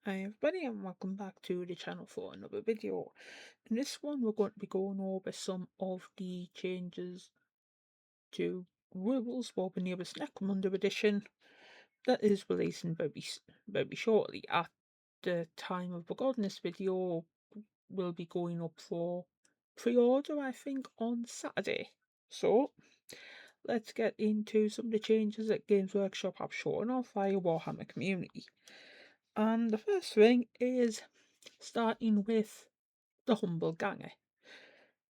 Hi everybody and welcome back to the channel for another video. In this one we're going to be going over some of the changes to rules for the newest Necromunda edition that is releasing very shortly. At the time of recording this video will be going up for pre-order I think on Saturday. So let's get into some of the changes that Games Workshop have shown off via Warhammer community. And the first thing is starting with the humble ganger.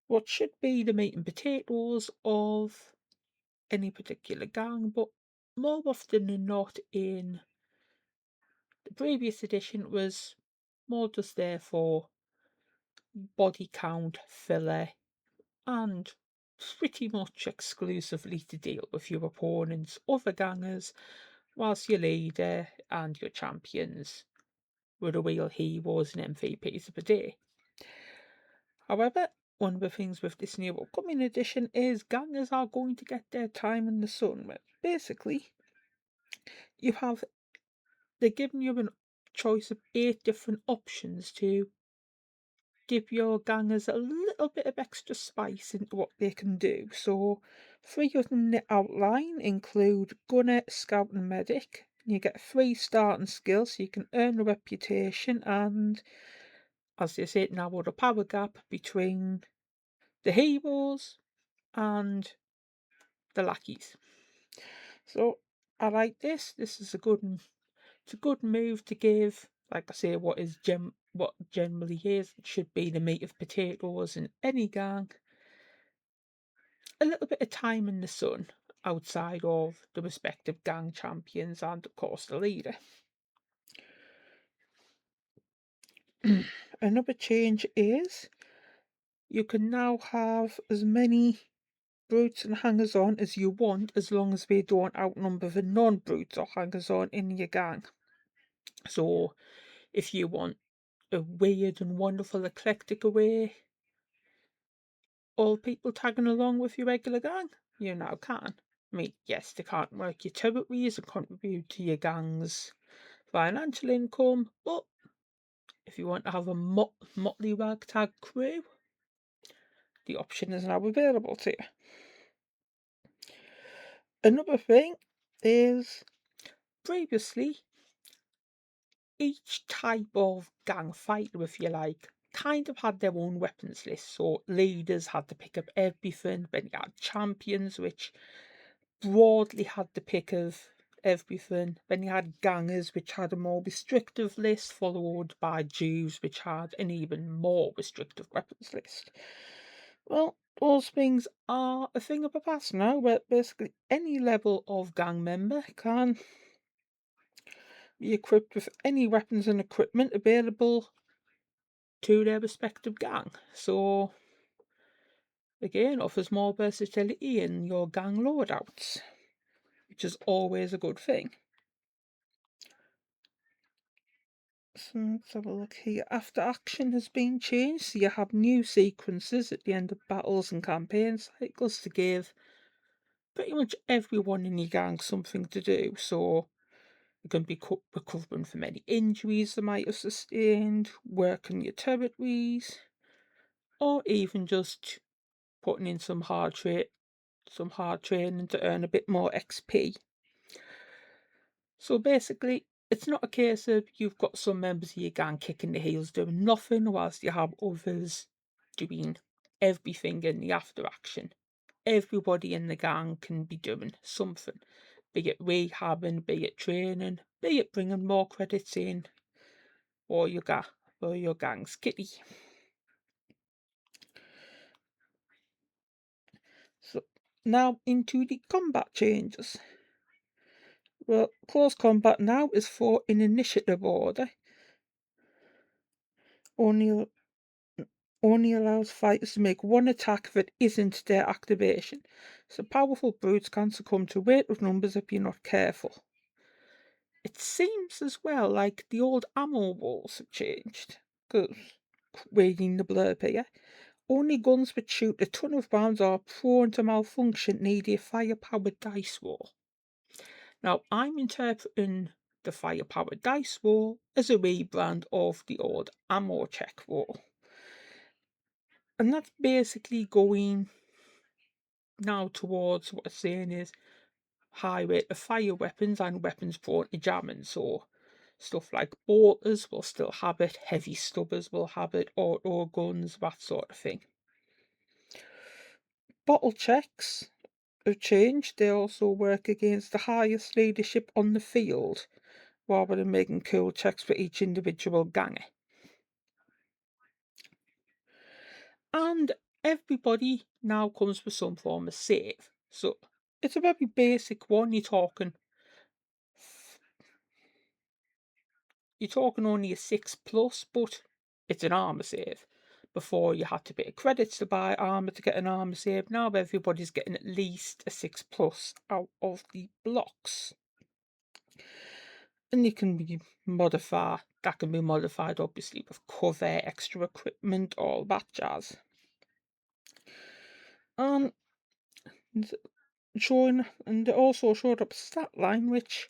What should be the meat and potatoes of any particular gang, but more often than not in the previous edition was more just there for body count, filler, and pretty much exclusively to deal with your opponent's other gangers, whilst your leader and your champions were the real heroes and MVPs of the day. However, one of the things with this new upcoming edition is gangers are going to get their time in the sun. Where basically, you have they're giving you a choice of 8 different options to give your gangers a little bit of extra spice into what they can do. So, 3 of them in the outline include Gunner, Scout, and Medic. You get 3 starting skills, so you can earn a reputation and, as they say, narrow the power gap between the heroes and the lackeys. So I like this. This is it's a good move to give, like I say, what generally is should be the meat of potatoes in any gang, a little bit of time in the sun outside of the respective gang champions and of course the leader. Another change is you can now have as many brutes and hangers on as you want, as long as they don't outnumber the non-brutes or hangers on in your gang. So if you want a weird and wonderful eclectic array, all people tagging along with your regular gang, you now can. I mean, yes, they can't work your territories and contribute to your gang's financial income, but if you want to have a motley ragtag crew, the option is now available to you. Another thing is, previously, each type of gang fighter, if you like, kind of had their own weapons list. So leaders had to pick up everything, then you had champions, which broadly had the pick of everything. Then you had gangers, which had a more restrictive list, followed by Jews, which had an even more restrictive weapons list. Well, those things are a thing of the past now, where basically any level of gang member can be equipped with any weapons and equipment available to their respective gang. So, again, offers more versatility in your gang loadouts, which is always a good thing. So let's have a look here. After action has been changed, so you have new sequences at the end of battles and campaign cycles to give pretty much everyone in your gang something to do. So you can be recovering from any injuries they might have sustained, working your territories, or even just putting in some hard training to earn a bit more XP. So basically, it's not a case of you've got some members of your gang kicking the heels doing nothing, whilst you have others doing everything in the after action. Everybody in the gang can be doing something, be it rehabbing, be it training, be it bringing more credits in, or your gang's kitty. So now into the combat changes. Well, close combat now is fought in initiative order. Only allows fighters to make one attack that isn't their activation, so powerful brutes can succumb to weight of numbers if you're not careful. It seems as well like the old ammo walls have changed, because reading the blurb here, only guns that shoot a ton of rounds are prone to malfunction need a fire-powered dice roll. Now, I'm interpreting the fire-powered dice roll as a rebrand of the old ammo check roll. And that's basically going now towards what it's saying is high rate of fire weapons and weapons prone to jamming. So stuff like bolters will still have it, heavy stubbers will have it, auto guns, that sort of thing. Bottle checks have changed. They also work against the highest leadership on the field, rather than making cool checks for each individual ganger. And everybody now comes with some form of save. So it's a very basic one. You're talking only a 6+, but it's an armor save. Before you had to pay credits to buy armor to get an armor save. Now everybody's getting at least a 6+ out of the blocks. And you can be modified. That can be modified obviously with cover, extra equipment, all that jazz. And it also showed up a stat line which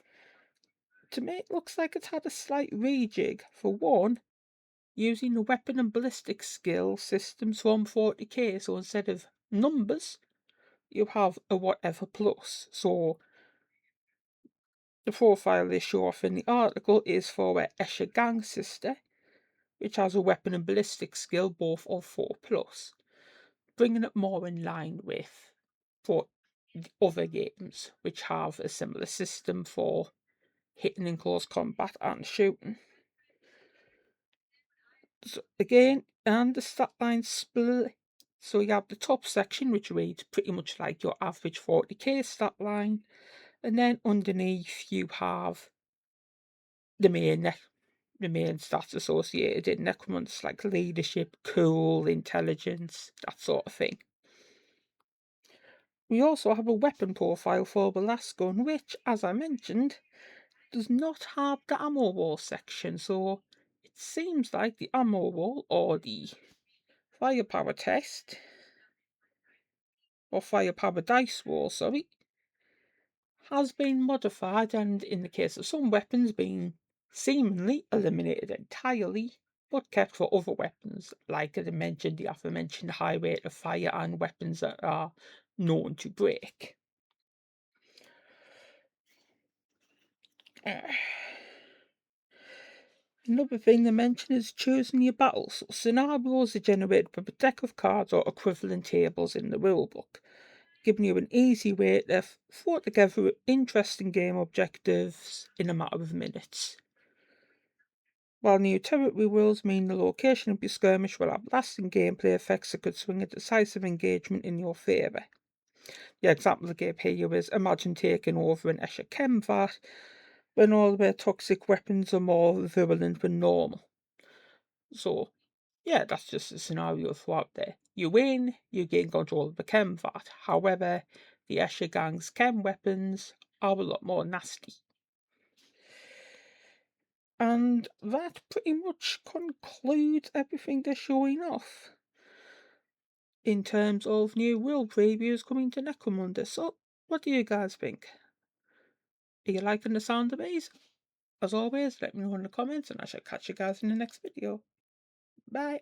to me it looks like it's had a slight rejig. For one, using the weapon and ballistic skill systems from 40k, so instead of numbers you have a whatever plus. So the profile they show off in the article is for Escher Gang Sister, which has a weapon and ballistic skill both of 4+, bringing it more in line with for the other games, which have a similar system for hitting in close combat and shooting. So again, and the stat line split. So you have the top section, which reads pretty much like your average 40k stat line, and then underneath you have the main stats associated in Necromundas, like leadership, cool, intelligence, that sort of thing. We also have a weapon profile for the last gun, which, as I mentioned, does not have the ammo wall section. So it seems like the ammo wall, or the firepower test, or firepower dice wall, sorry, has been modified, and in the case of some weapons, been seemingly eliminated entirely, but kept for other weapons, like I mentioned, the aforementioned high rate of fire and weapons that are known to break. Another thing to mention is choosing your battles. Scenarios are generated from a deck of cards or equivalent tables in the rulebook, giving you an easy way to throw together interesting game objectives in a matter of minutes. While new territory rules mean the location of your skirmish will have lasting gameplay effects that could swing a decisive engagement in your favour. The example I gave here is imagine taking over an Escher Chemvat when all their toxic weapons are more virulent than normal. So, yeah, that's just a scenario throughout there. You win, you gain control of the Chemvat. However, the Escher Gang's chem weapons are a lot more nasty. And that pretty much concludes everything they're showing off in terms of new world previews coming to Necromunda. So, what do you guys think? Are you liking the sound of these? As always, let me know in the comments and I shall catch you guys in the next video. Bye!